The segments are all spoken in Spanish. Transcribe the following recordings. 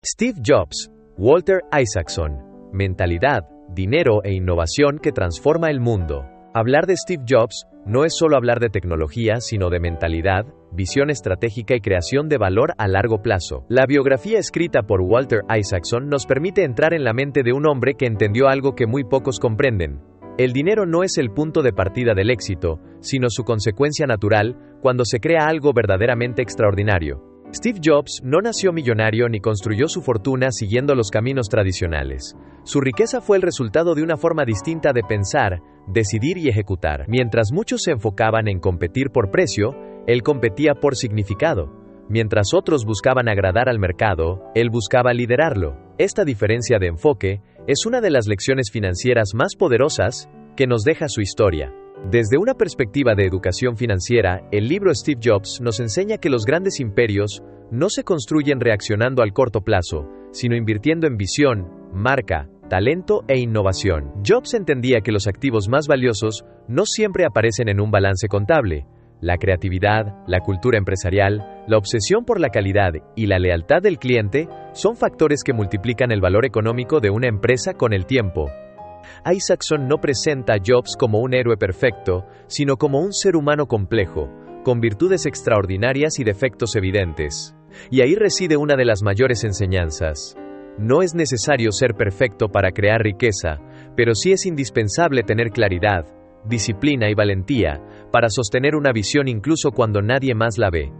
Steve Jobs, Walter Isaacson. Mentalidad, dinero e innovación que transforma el mundo. Hablar de Steve Jobs no es solo hablar de tecnología, sino de mentalidad, visión estratégica y creación de valor a largo plazo. La biografía escrita por Walter Isaacson nos permite entrar en la mente de un hombre que entendió algo que muy pocos comprenden. El dinero no es el punto de partida del éxito, sino su consecuencia natural cuando se crea algo verdaderamente extraordinario. Steve Jobs no nació millonario ni construyó su fortuna siguiendo los caminos tradicionales. Su riqueza fue el resultado de una forma distinta de pensar, decidir y ejecutar. Mientras muchos se enfocaban en competir por precio, él competía por significado. Mientras otros buscaban agradar al mercado, él buscaba liderarlo. Esta diferencia de enfoque es una de las lecciones financieras más poderosas que nos deja su historia. Desde una perspectiva de educación financiera, el libro Steve Jobs nos enseña que los grandes imperios no se construyen reaccionando al corto plazo, sino invirtiendo en visión, marca, talento e innovación. Jobs entendía que los activos más valiosos no siempre aparecen en un balance contable. La creatividad, la cultura empresarial, la obsesión por la calidad y la lealtad del cliente son factores que multiplican el valor económico de una empresa con el tiempo. Isaacson no presenta a Jobs como un héroe perfecto, sino como un ser humano complejo, con virtudes extraordinarias y defectos evidentes. Y ahí reside una de las mayores enseñanzas. No es necesario ser perfecto para crear riqueza, pero sí es indispensable tener claridad, disciplina y valentía para sostener una visión incluso cuando nadie más la ve.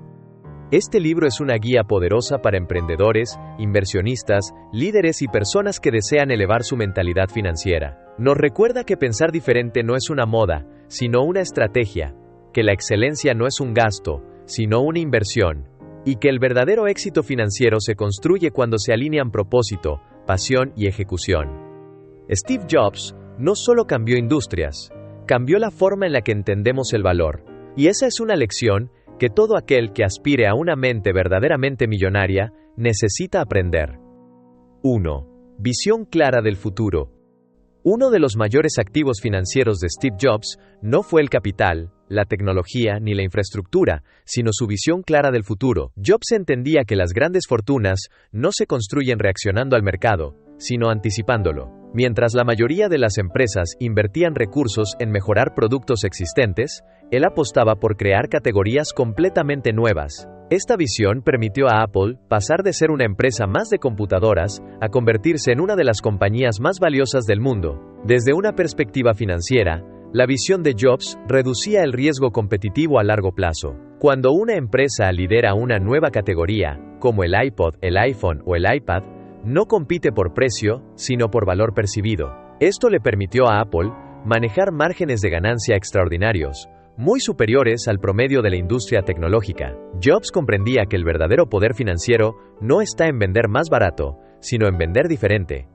Este libro es una guía poderosa para emprendedores, inversionistas, líderes y personas que desean elevar su mentalidad financiera. Nos recuerda que pensar diferente no es una moda, sino una estrategia, que la excelencia no es un gasto, sino una inversión, y que el verdadero éxito financiero se construye cuando se alinean propósito, pasión y ejecución. Steve Jobs no solo cambió industrias, cambió la forma en la que entendemos el valor, y esa es una lección que todo aquel que aspire a una mente verdaderamente millonaria necesita aprender. 1. Visión clara del futuro. Uno de los mayores activos financieros de Steve Jobs no fue el capital, la tecnología ni la infraestructura, sino su visión clara del futuro. Jobs entendía que las grandes fortunas no se construyen reaccionando al mercado, sino anticipándolo. Mientras la mayoría de las empresas invertían recursos en mejorar productos existentes, él apostaba por crear categorías completamente nuevas. Esta visión permitió a Apple pasar de ser una empresa más de computadoras a convertirse en una de las compañías más valiosas del mundo. Desde una perspectiva financiera, la visión de Jobs reducía el riesgo competitivo a largo plazo. Cuando una empresa lidera una nueva categoría, como el iPod, el iPhone o el iPad, no compite por precio, sino por valor percibido. Esto le permitió a Apple manejar márgenes de ganancia extraordinarios, muy superiores al promedio de la industria tecnológica. Jobs comprendía que el verdadero poder financiero no está en vender más barato, sino en vender diferente.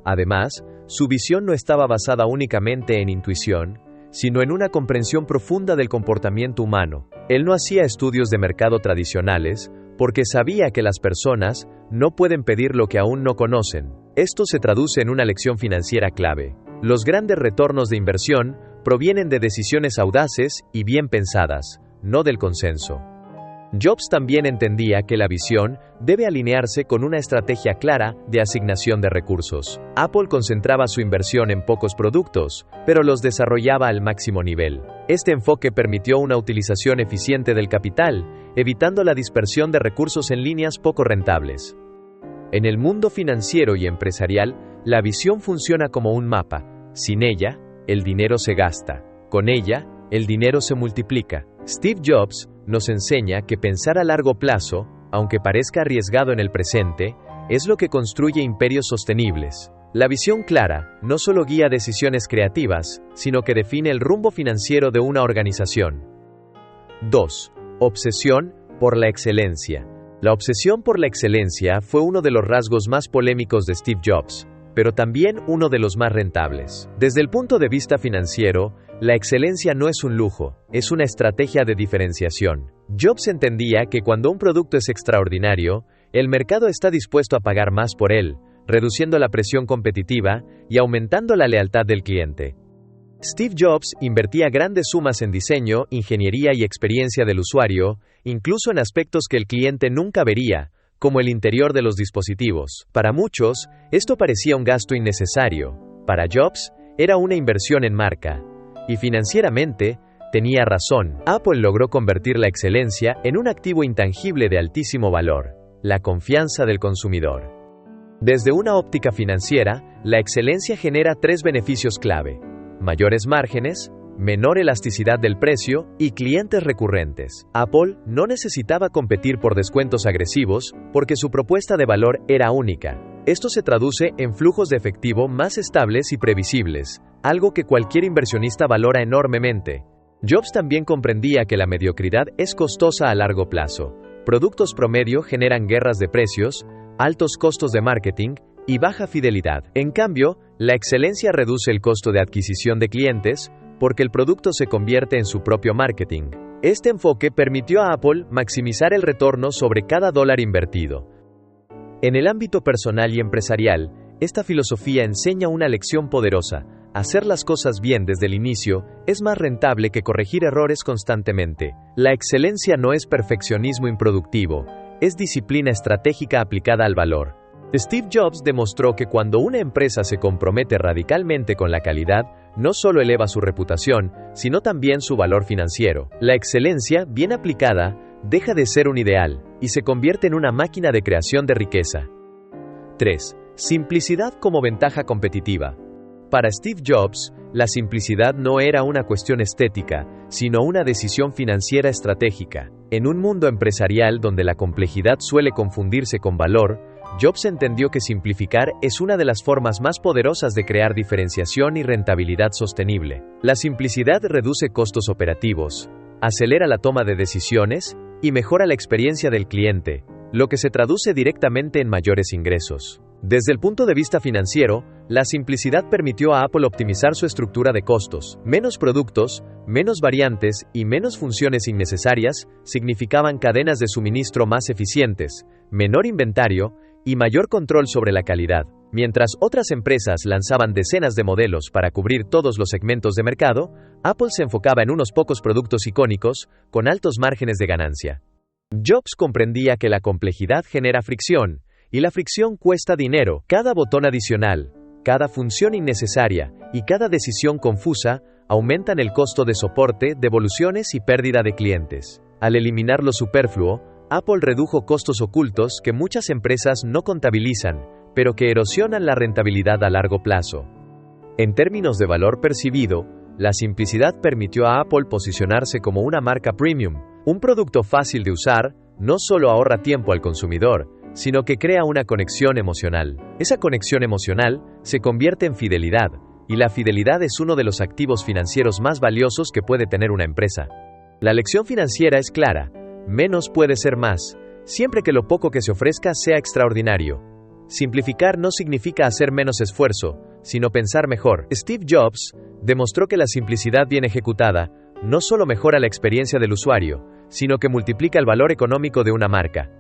Además, su visión no estaba basada únicamente en intuición, sino en una comprensión profunda del comportamiento humano. Él no hacía estudios de mercado tradicionales, porque sabía que las personas no pueden pedir lo que aún no conocen. Esto se traduce en una lección financiera clave. Los grandes retornos de inversión provienen de decisiones audaces y bien pensadas, no del consenso. Jobs también entendía que la visión debe alinearse con una estrategia clara de asignación de recursos. Apple concentraba su inversión en pocos productos, pero los desarrollaba al máximo nivel. Este enfoque permitió una utilización eficiente del capital, evitando la dispersión de recursos en líneas poco rentables. En el mundo financiero y empresarial, la visión funciona como un mapa. Sin ella, el dinero se gasta. Con ella, el dinero se multiplica. Steve Jobs nos enseña que pensar a largo plazo, aunque parezca arriesgado en el presente, es lo que construye imperios sostenibles. La visión clara no solo guía decisiones creativas, sino que define el rumbo financiero de una organización. 2. Obsesión por la excelencia. La obsesión por la excelencia fue uno de los rasgos más polémicos de Steve Jobs, pero también uno de los más rentables. Desde el punto de vista financiero, la excelencia no es un lujo, es una estrategia de diferenciación. Jobs entendía que cuando un producto es extraordinario, el mercado está dispuesto a pagar más por él, reduciendo la presión competitiva y aumentando la lealtad del cliente. Steve Jobs invertía grandes sumas en diseño, ingeniería y experiencia del usuario, incluso en aspectos que el cliente nunca vería, como el interior de los dispositivos. Para muchos, esto parecía un gasto innecesario. Para Jobs, era una inversión en marca. Y financieramente, tenía razón. Apple logró convertir la excelencia en un activo intangible de altísimo valor: la confianza del consumidor. Desde una óptica financiera, la excelencia genera 3 beneficios clave: mayores márgenes, menor elasticidad del precio y clientes recurrentes. Apple no necesitaba competir por descuentos agresivos porque su propuesta de valor era única. Esto se traduce en flujos de efectivo más estables y previsibles, algo que cualquier inversionista valora enormemente. Jobs también comprendía que la mediocridad es costosa a largo plazo. Productos promedio generan guerras de precios, altos costos de marketing y baja fidelidad. En cambio, la excelencia reduce el costo de adquisición de clientes, porque el producto se convierte en su propio marketing. Este enfoque permitió a Apple maximizar el retorno sobre cada dólar invertido. En el ámbito personal y empresarial, esta filosofía enseña una lección poderosa: hacer las cosas bien desde el inicio es más rentable que corregir errores constantemente. La excelencia no es perfeccionismo improductivo, es disciplina estratégica aplicada al valor. Steve Jobs demostró que cuando una empresa se compromete radicalmente con la calidad, no solo eleva su reputación, sino también su valor financiero. La excelencia, bien aplicada, deja de ser un ideal y se convierte en una máquina de creación de riqueza. 3. Simplicidad como ventaja competitiva. Para Steve Jobs, la simplicidad no era una cuestión estética, sino una decisión financiera estratégica. En un mundo empresarial donde la complejidad suele confundirse con valor, Jobs entendió que simplificar es una de las formas más poderosas de crear diferenciación y rentabilidad sostenible. La simplicidad reduce costos operativos, acelera la toma de decisiones y mejora la experiencia del cliente, lo que se traduce directamente en mayores ingresos. Desde el punto de vista financiero, la simplicidad permitió a Apple optimizar su estructura de costos. Menos productos, menos variantes y menos funciones innecesarias significaban cadenas de suministro más eficientes, menor inventario y mayor control sobre la calidad. Mientras otras empresas lanzaban decenas de modelos para cubrir todos los segmentos de mercado, Apple se enfocaba en unos pocos productos icónicos, con altos márgenes de ganancia. Jobs comprendía que la complejidad genera fricción, y la fricción cuesta dinero. Cada botón adicional, cada función innecesaria y cada decisión confusa aumentan el costo de soporte, devoluciones y pérdida de clientes. Al eliminar lo superfluo, Apple redujo costos ocultos que muchas empresas no contabilizan, pero que erosionan la rentabilidad a largo plazo. En términos de valor percibido, la simplicidad permitió a Apple posicionarse como una marca premium. Un producto fácil de usar no solo ahorra tiempo al consumidor, sino que crea una conexión emocional. Esa conexión emocional se convierte en fidelidad, y la fidelidad es uno de los activos financieros más valiosos que puede tener una empresa. La lección financiera es clara: menos puede ser más, siempre que lo poco que se ofrezca sea extraordinario. Simplificar no significa hacer menos esfuerzo, sino pensar mejor. Steve Jobs demostró que la simplicidad bien ejecutada no solo mejora la experiencia del usuario, sino que multiplica el valor económico de una marca.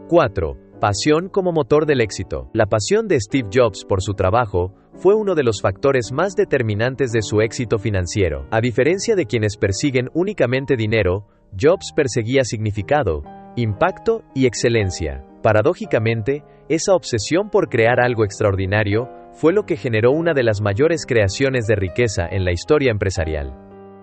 4. Pasión como motor del éxito. La pasión de Steve Jobs por su trabajo fue uno de los factores más determinantes de su éxito financiero. A diferencia de quienes persiguen únicamente dinero, Jobs perseguía significado, impacto y excelencia. Paradójicamente, esa obsesión por crear algo extraordinario fue lo que generó una de las mayores creaciones de riqueza en la historia empresarial.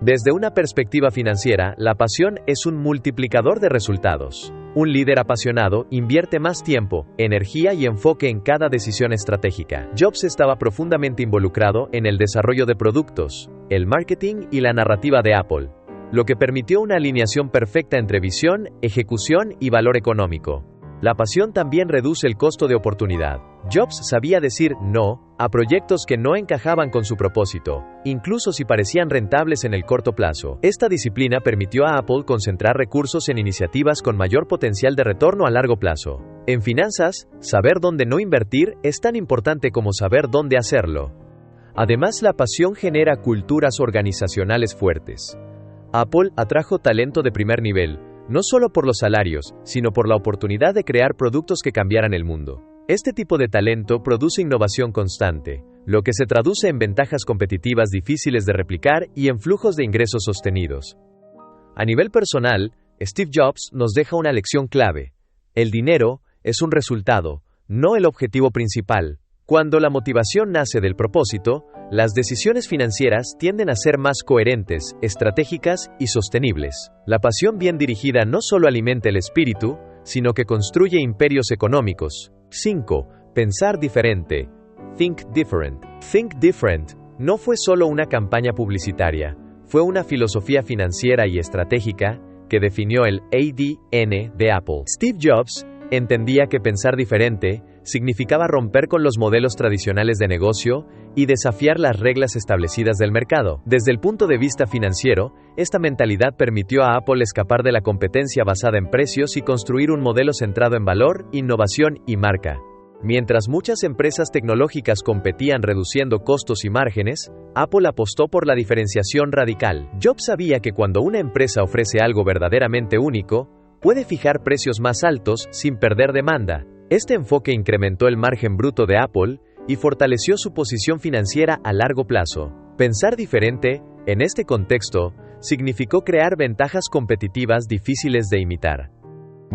Desde una perspectiva financiera, la pasión es un multiplicador de resultados. Un líder apasionado invierte más tiempo, energía y enfoque en cada decisión estratégica. Jobs estaba profundamente involucrado en el desarrollo de productos, el marketing y la narrativa de Apple, lo que permitió una alineación perfecta entre visión, ejecución y valor económico. La pasión también reduce el costo de oportunidad. Jobs sabía decir no a proyectos que no encajaban con su propósito, incluso si parecían rentables en el corto plazo. Esta disciplina permitió a Apple concentrar recursos en iniciativas con mayor potencial de retorno a largo plazo. En finanzas, saber dónde no invertir es tan importante como saber dónde hacerlo. Además, la pasión genera culturas organizacionales fuertes. Apple atrajo talento de primer nivel, no solo por los salarios, sino por la oportunidad de crear productos que cambiaran el mundo. Este tipo de talento produce innovación constante, lo que se traduce en ventajas competitivas difíciles de replicar y en flujos de ingresos sostenidos. A nivel personal, Steve Jobs nos deja una lección clave: el dinero es un resultado, no el objetivo principal. Cuando la motivación nace del propósito, las decisiones financieras tienden a ser más coherentes, estratégicas y sostenibles. La pasión bien dirigida no solo alimenta el espíritu, sino que construye imperios económicos. 5. Pensar diferente. Think different. Think different no fue solo una campaña publicitaria, fue una filosofía financiera y estratégica que definió el ADN de Apple. Steve Jobs entendía que pensar diferente significaba romper con los modelos tradicionales de negocio y desafiar las reglas establecidas del mercado. Desde el punto de vista financiero, esta mentalidad permitió a Apple escapar de la competencia basada en precios y construir un modelo centrado en valor, innovación y marca. Mientras muchas empresas tecnológicas competían reduciendo costos y márgenes, Apple apostó por la diferenciación radical. Jobs sabía que cuando una empresa ofrece algo verdaderamente único, puede fijar precios más altos sin perder demanda. Este enfoque incrementó el margen bruto de Apple y fortaleció su posición financiera a largo plazo. Pensar diferente, en este contexto, significó crear ventajas competitivas difíciles de imitar.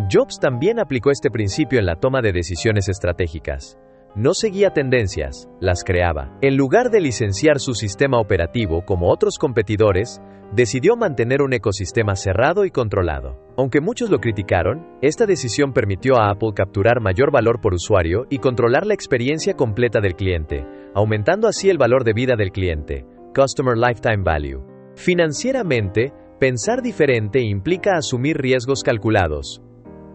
Jobs también aplicó este principio en la toma de decisiones estratégicas. No seguía tendencias, las creaba. En lugar de licenciar su sistema operativo como otros competidores, decidió mantener un ecosistema cerrado y controlado. Aunque muchos lo criticaron, esta decisión permitió a Apple capturar mayor valor por usuario y controlar la experiencia completa del cliente, aumentando así el valor de vida del cliente, Customer Lifetime Value. Financieramente, pensar diferente implica asumir riesgos calculados.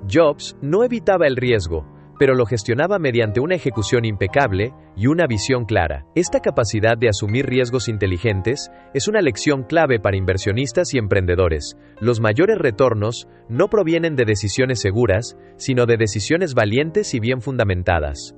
Jobs no evitaba el riesgo, pero lo gestionaba mediante una ejecución impecable y una visión clara. Esta capacidad de asumir riesgos inteligentes es una lección clave para inversionistas y emprendedores. Los mayores retornos no provienen de decisiones seguras, sino de decisiones valientes y bien fundamentadas.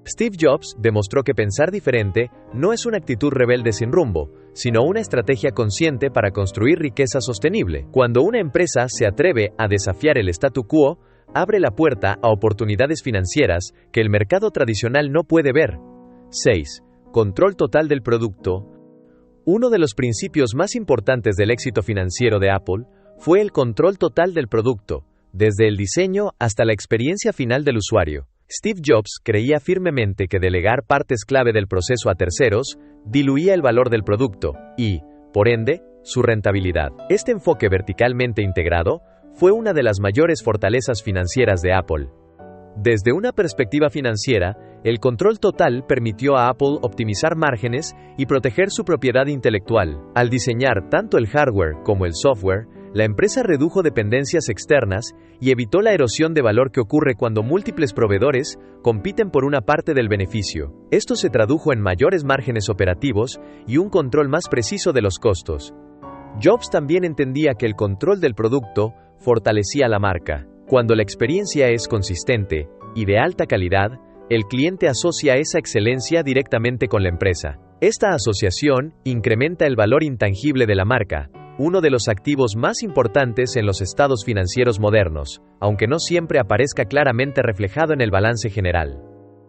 Steve Jobs demostró que pensar diferente no es una actitud rebelde sin rumbo, sino una estrategia consciente para construir riqueza sostenible. Cuando una empresa se atreve a desafiar el statu quo, abre la puerta a oportunidades financieras que el mercado tradicional no puede ver. 6. Control total del producto. Uno de los principios más importantes del éxito financiero de Apple fue el control total del producto, desde el diseño hasta la experiencia final del usuario. Steve Jobs creía firmemente que delegar partes clave del proceso a terceros diluía el valor del producto y, por ende, su rentabilidad. Este enfoque verticalmente integrado fue una de las mayores fortalezas financieras de Apple. Desde una perspectiva financiera, el control total permitió a Apple optimizar márgenes y proteger su propiedad intelectual. Al diseñar tanto el hardware como el software, la empresa redujo dependencias externas y evitó la erosión de valor que ocurre cuando múltiples proveedores compiten por una parte del beneficio. Esto se tradujo en mayores márgenes operativos y un control más preciso de los costos. Jobs también entendía que el control del producto fortalecía la marca. Cuando la experiencia es consistente y de alta calidad, el cliente asocia esa excelencia directamente con la empresa. Esta asociación incrementa el valor intangible de la marca, uno de los activos más importantes en los estados financieros modernos, aunque no siempre aparezca claramente reflejado en el balance general.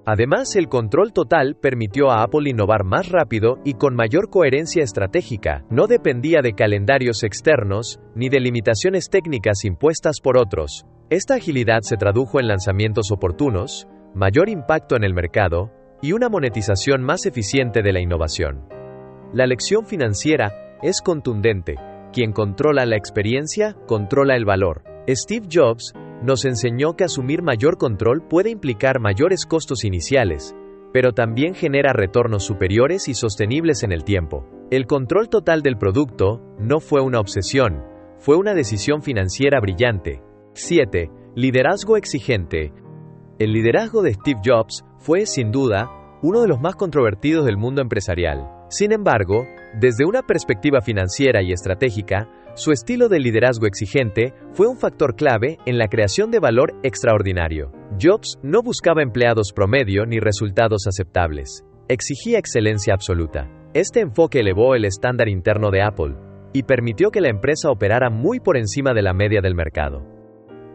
Además, el control total permitió a Apple innovar más rápido y con mayor coherencia estratégica. No dependía de calendarios externos ni de limitaciones técnicas impuestas por otros. Esta agilidad se tradujo en lanzamientos oportunos, mayor impacto en el mercado y una monetización más eficiente de la innovación. La lección financiera es contundente. Quien controla la experiencia, controla el valor. Steve Jobs nos enseñó que asumir mayor control puede implicar mayores costos iniciales, pero también genera retornos superiores y sostenibles en el tiempo. El control total del producto no fue una obsesión, fue una decisión financiera brillante. 7. Liderazgo exigente. El liderazgo de Steve Jobs fue, sin duda, uno de los más controvertidos del mundo empresarial. Sin embargo, desde una perspectiva financiera y estratégica, su estilo de liderazgo exigente fue un factor clave en la creación de valor extraordinario. Jobs no buscaba empleados promedio ni resultados aceptables. Exigía excelencia absoluta. Este enfoque elevó el estándar interno de Apple y permitió que la empresa operara muy por encima de la media del mercado.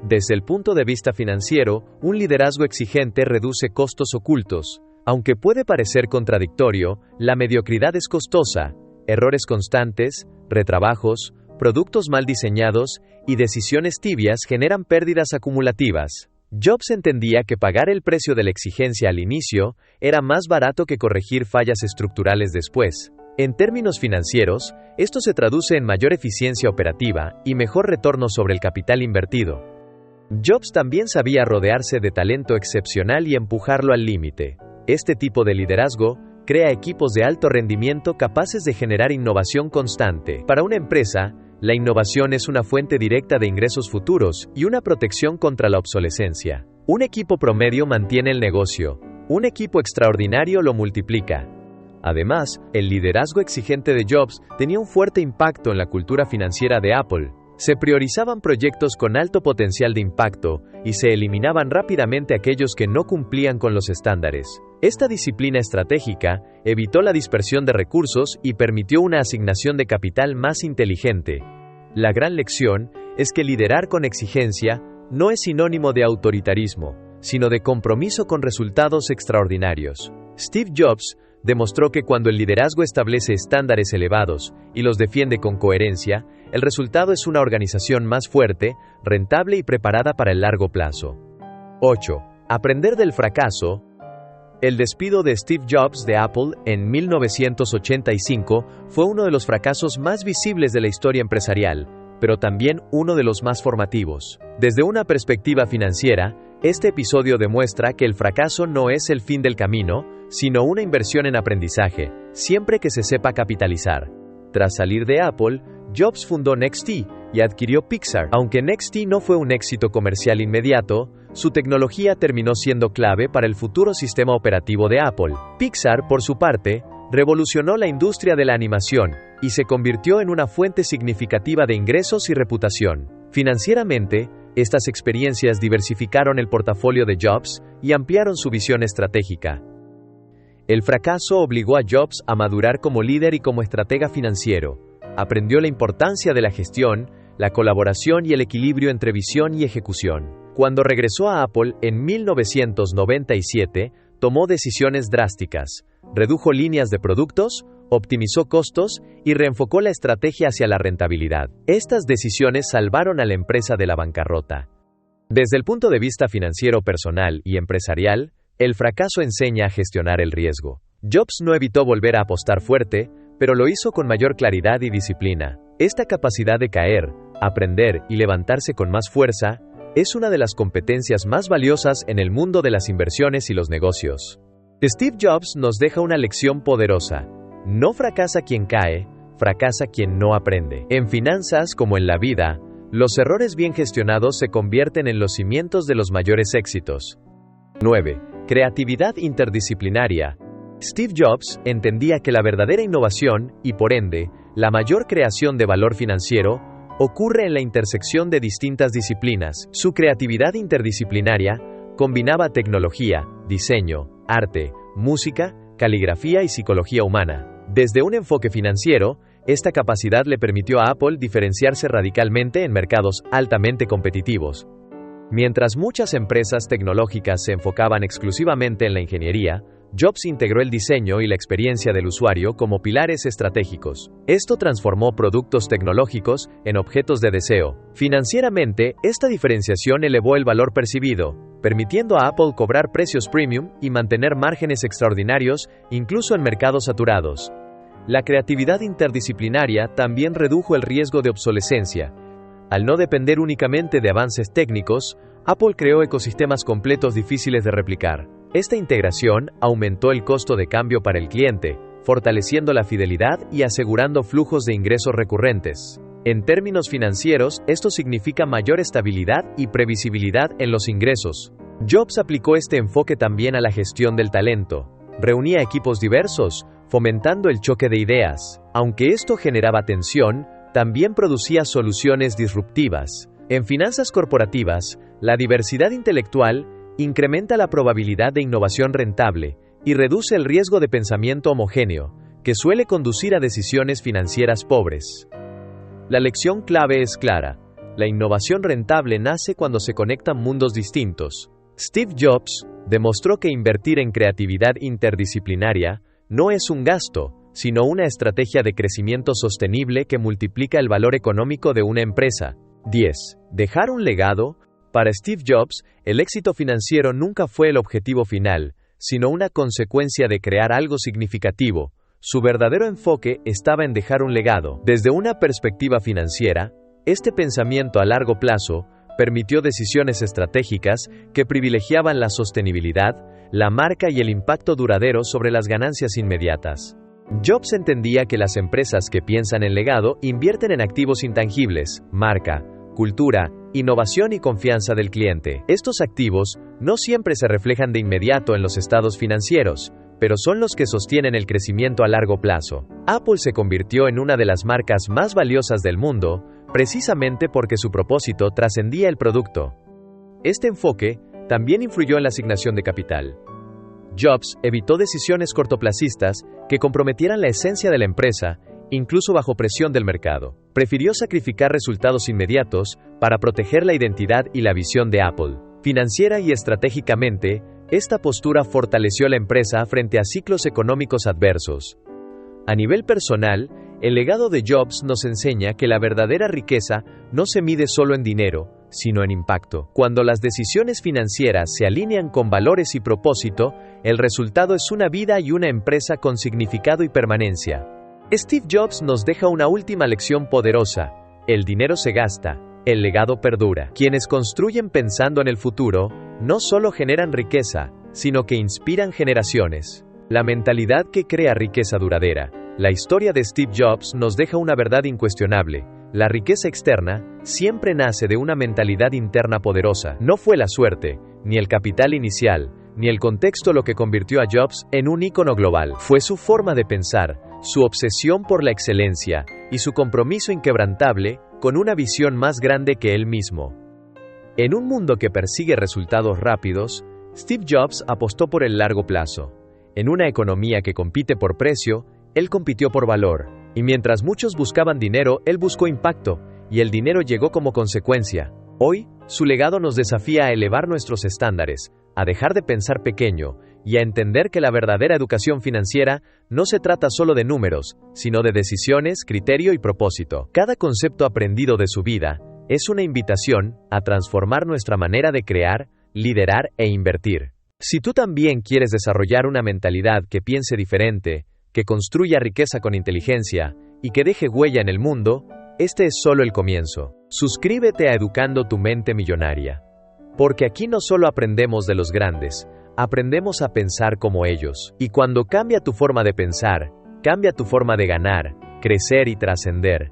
Desde el punto de vista financiero, un liderazgo exigente reduce costos ocultos. Aunque puede parecer contradictorio, la mediocridad es costosa. Errores constantes, retrabajos, productos mal diseñados y decisiones tibias generan pérdidas acumulativas. Jobs entendía que pagar el precio de la exigencia al inicio era más barato que corregir fallas estructurales después. En términos financieros, esto se traduce en mayor eficiencia operativa y mejor retorno sobre el capital invertido. Jobs también sabía rodearse de talento excepcional y empujarlo al límite. Este tipo de liderazgo crea equipos de alto rendimiento capaces de generar innovación constante. Para una empresa, la innovación es una fuente directa de ingresos futuros y una protección contra la obsolescencia. Un equipo promedio mantiene el negocio, un equipo extraordinario lo multiplica. Además, el liderazgo exigente de Jobs tenía un fuerte impacto en la cultura financiera de Apple. Se priorizaban proyectos con alto potencial de impacto y se eliminaban rápidamente aquellos que no cumplían con los estándares. Esta disciplina estratégica evitó la dispersión de recursos y permitió una asignación de capital más inteligente. La gran lección es que liderar con exigencia no es sinónimo de autoritarismo, sino de compromiso con resultados extraordinarios. Steve Jobs demostró que cuando el liderazgo establece estándares elevados y los defiende con coherencia, el resultado es una organización más fuerte, rentable y preparada para el largo plazo. 8. Aprender del fracaso. El despido de Steve Jobs de Apple en 1985 fue uno de los fracasos más visibles de la historia empresarial, pero también uno de los más formativos. Desde una perspectiva financiera, este episodio demuestra que el fracaso no es el fin del camino, sino una inversión en aprendizaje, siempre que se sepa capitalizar. Tras salir de Apple, Jobs fundó NXT y adquirió Pixar. Aunque NXT no fue un éxito comercial inmediato, su tecnología terminó siendo clave para el futuro sistema operativo de Apple. Pixar, por su parte, revolucionó la industria de la animación y se convirtió en una fuente significativa de ingresos y reputación. Financieramente, estas experiencias diversificaron el portafolio de Jobs y ampliaron su visión estratégica. El fracaso obligó a Jobs a madurar como líder y como estratega financiero. Aprendió la importancia de la gestión, la colaboración y el equilibrio entre visión y ejecución. Cuando regresó a Apple en 1997, tomó decisiones drásticas, redujo líneas de productos, optimizó costos y reenfocó la estrategia hacia la rentabilidad. Estas decisiones salvaron a la empresa de la bancarrota. Desde el punto de vista financiero personal y empresarial, el fracaso enseña a gestionar el riesgo. Jobs no evitó volver a apostar fuerte, pero lo hizo con mayor claridad y disciplina. Esta capacidad de caer, aprender y levantarse con más fuerza es una de las competencias más valiosas en el mundo de las inversiones y los negocios. Steve Jobs nos deja una lección poderosa. No fracasa quien cae, fracasa quien no aprende. En finanzas como en la vida, los errores bien gestionados se convierten en los cimientos de los mayores éxitos. 9. Creatividad interdisciplinaria. Steve Jobs entendía que la verdadera innovación, y por ende, la mayor creación de valor financiero, ocurre en la intersección de distintas disciplinas. Su creatividad interdisciplinaria combinaba tecnología, diseño, arte, música, caligrafía y psicología humana. Desde un enfoque financiero, esta capacidad le permitió a Apple diferenciarse radicalmente en mercados altamente competitivos. Mientras muchas empresas tecnológicas se enfocaban exclusivamente en la ingeniería, Jobs integró el diseño y la experiencia del usuario como pilares estratégicos. Esto transformó productos tecnológicos en objetos de deseo. Financieramente, esta diferenciación elevó el valor percibido, permitiendo a Apple cobrar precios premium y mantener márgenes extraordinarios, incluso en mercados saturados. La creatividad interdisciplinaria también redujo el riesgo de obsolescencia. Al no depender únicamente de avances técnicos, Apple creó ecosistemas completos difíciles de replicar. Esta integración aumentó el costo de cambio para el cliente, fortaleciendo la fidelidad y asegurando flujos de ingresos recurrentes. En términos financieros, esto significa mayor estabilidad y previsibilidad en los ingresos. Jobs aplicó este enfoque también a la gestión del talento. Reunía equipos diversos, fomentando el choque de ideas. Aunque esto generaba tensión, también producía soluciones disruptivas. En finanzas corporativas, la diversidad intelectual incrementa la probabilidad de innovación rentable y reduce el riesgo de pensamiento homogéneo, que suele conducir a decisiones financieras pobres. La lección clave es clara. La innovación rentable nace cuando se conectan mundos distintos. Steve Jobs demostró que invertir en creatividad interdisciplinaria no es un gasto, sino una estrategia de crecimiento sostenible que multiplica el valor económico de una empresa. 10. Dejar un legado. Para Steve Jobs, el éxito financiero nunca fue el objetivo final, sino una consecuencia de crear algo significativo. Su verdadero enfoque estaba en dejar un legado. Desde una perspectiva financiera, este pensamiento a largo plazo permitió decisiones estratégicas que privilegiaban la sostenibilidad, la marca y el impacto duradero sobre las ganancias inmediatas. Jobs entendía que las empresas que piensan en legado invierten en activos intangibles, marca, cultura, innovación y confianza del cliente. Estos activos no siempre se reflejan de inmediato en los estados financieros, pero son los que sostienen el crecimiento a largo plazo. Apple se convirtió en una de las marcas más valiosas del mundo, precisamente porque su propósito trascendía el producto. Este enfoque también influyó en la asignación de capital. Jobs evitó decisiones cortoplacistas que comprometieran la esencia de la empresa, incluso bajo presión del mercado. Prefirió sacrificar resultados inmediatos para proteger la identidad y la visión de Apple. Financiera y estratégicamente, esta postura fortaleció la empresa frente a ciclos económicos adversos. A nivel personal, el legado de Jobs nos enseña que la verdadera riqueza no se mide solo en dinero, sino en impacto. Cuando las decisiones financieras se alinean con valores y propósito, el resultado es una vida y una empresa con significado y permanencia. Steve Jobs nos deja una última lección poderosa: el dinero se gasta, el legado perdura. Quienes construyen pensando en el futuro, no solo generan riqueza, sino que inspiran generaciones. La mentalidad que crea riqueza duradera. La historia de Steve Jobs nos deja una verdad incuestionable: la riqueza externa siempre nace de una mentalidad interna poderosa. No fue la suerte, ni el capital inicial, ni el contexto lo que convirtió a Jobs en un ícono global. Fue su forma de pensar, su obsesión por la excelencia y su compromiso inquebrantable con una visión más grande que él mismo. En un mundo que persigue resultados rápidos, Steve Jobs apostó por el largo plazo. En una economía que compite por precio, él compitió por valor. Y mientras muchos buscaban dinero, él buscó impacto, y el dinero llegó como consecuencia. Hoy, su legado nos desafía a elevar nuestros estándares, a dejar de pensar pequeño, y a entender que la verdadera educación financiera no se trata solo de números, sino de decisiones, criterio y propósito. Cada concepto aprendido de su vida es una invitación a transformar nuestra manera de crear, liderar e invertir. Si tú también quieres desarrollar una mentalidad que piense diferente, que construya riqueza con inteligencia y que deje huella en el mundo, este es solo el comienzo. Suscríbete a Educando tu Mente Millonaria. Porque aquí no solo aprendemos de los grandes, aprendemos a pensar como ellos. Y cuando cambia tu forma de pensar, cambia tu forma de ganar, crecer y trascender.